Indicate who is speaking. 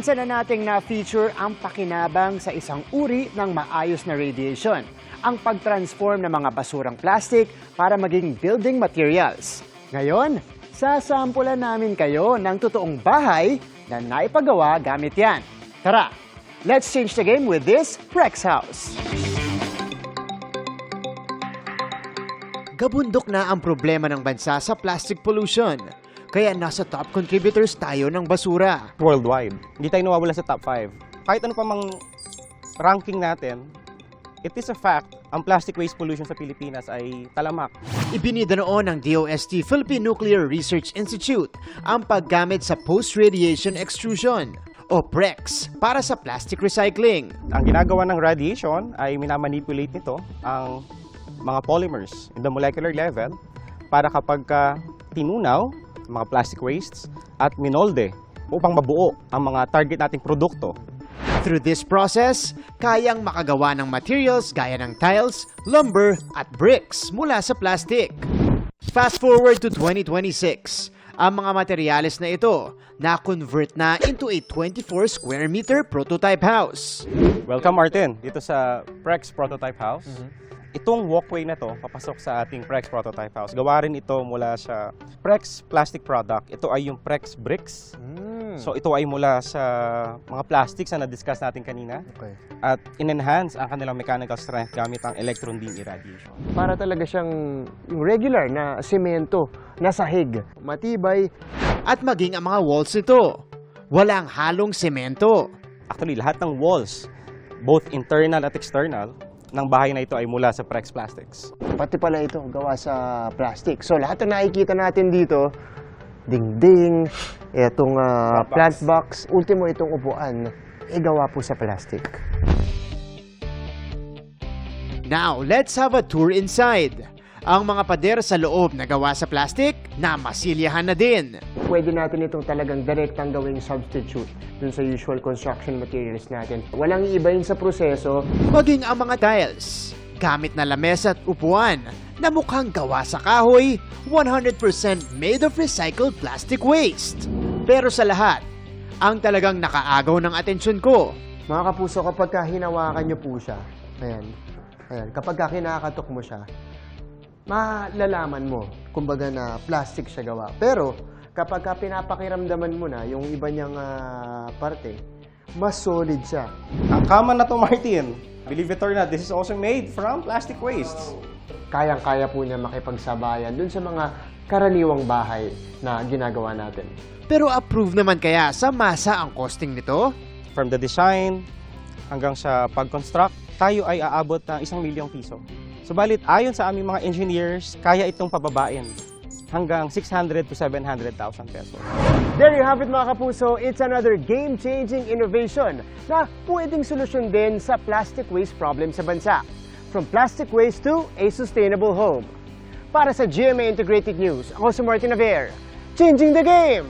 Speaker 1: minsan na nating na-feature ang pakinabang sa isang uri ng maayos na radiation, ang pag-transform ng mga basurang plastic para maging building materials. Ngayon, sasampulan namin kayo ng totoong bahay na naipagawa gamit yan. Tara, let's change the game with this Prex House. Gabundok na ang problema ng bansa sa plastic pollution. Kaya nasa top contributors tayo ng basura.
Speaker 2: Worldwide, hindi tayo nawawala sa top 5. Kahit ano pa mang ranking natin, it is a fact, ang plastic waste pollution sa Pilipinas ay talamak.
Speaker 1: Ibinida noon ng DOST Philippine Nuclear Research Institute ang paggamit sa post-radiation extrusion o PREX para sa plastic recycling.
Speaker 2: Ang ginagawa ng radiation ay minamanipulate nito ang mga polymers in the molecular level para kapag tinunaw, mga plastic wastes at minolde upang mabuo ang mga target nating produkto.
Speaker 1: Through this process, kayang makagawa ng materials gaya ng tiles, lumber at bricks mula sa plastic. Fast forward to 2026, ang mga materyales na ito na-convert na into a 24 square meter prototype house.
Speaker 2: Welcome Martin dito sa Prex Prototype House. Itong walkway na to, papasok sa ating Prex Prototype House. Gawa rin ito mula sa Prex plastic product. Ito ay yung Prex bricks. So ito ay mula sa mga plastics na na-discuss natin kanina.
Speaker 1: Okay.
Speaker 2: At in-enhance ang kanilang mechanical strength gamit ang electron beam irradiation.
Speaker 3: Para talaga siyang yung regular na semento na sahig. Matibay.
Speaker 1: At maging ang mga walls nito, walang halong semento.
Speaker 2: Actually, lahat ng walls, both internal at external, ng bahay na ito ay mula sa Prex Plastics.
Speaker 3: Pati pala ito, gawa sa plastic. So lahat na nakikita natin dito, dingding, itong plant box, ultimo itong upuan, gawa po sa plastic.
Speaker 1: Now, let's have a tour inside. Ang mga pader sa loob na gawa sa plastic, na masilyahan na din.
Speaker 3: Pwede natin itong talagang direktang gawing substitute dun sa usual construction materials natin. Walang iibahin sa proseso.
Speaker 1: Maging ang mga tiles, gamit na lamesa at upuan na mukhang gawa sa kahoy, 100% made of recycled plastic waste. Pero sa lahat, ang talagang nakaagaw ng atensyon ko,
Speaker 3: Mga kapuso, kapag hinawakan nyo po siya, ayan, kapag kinakatok mo siya, malalaman mo, kumbaga na plastic siya gawa. Pero, kapag pinapakiramdaman mo na yung iba niyang parte, mas solid siya.
Speaker 2: Ang common na to, Martin, believe it or not, this is also made from plastic wastes.
Speaker 3: Kayang-kaya po niya makipagsabayan dun sa mga karaniwang bahay na ginagawa natin.
Speaker 1: pero approve naman kaya sa masa ang costing nito?
Speaker 2: From the design hanggang sa pag-construct, tayo ay aabot ng 1 milyong piso. Subalit, ayon sa aming mga engineers, kaya itong pababain hanggang 600 to 700,000 pesos.
Speaker 3: There you have it mga kapuso, it's another game-changing innovation na pwedeng solusyon din sa plastic waste problem sa bansa. From plastic waste to a sustainable home. Para sa GMA Integrated News, ako si Martin Naver, changing the game!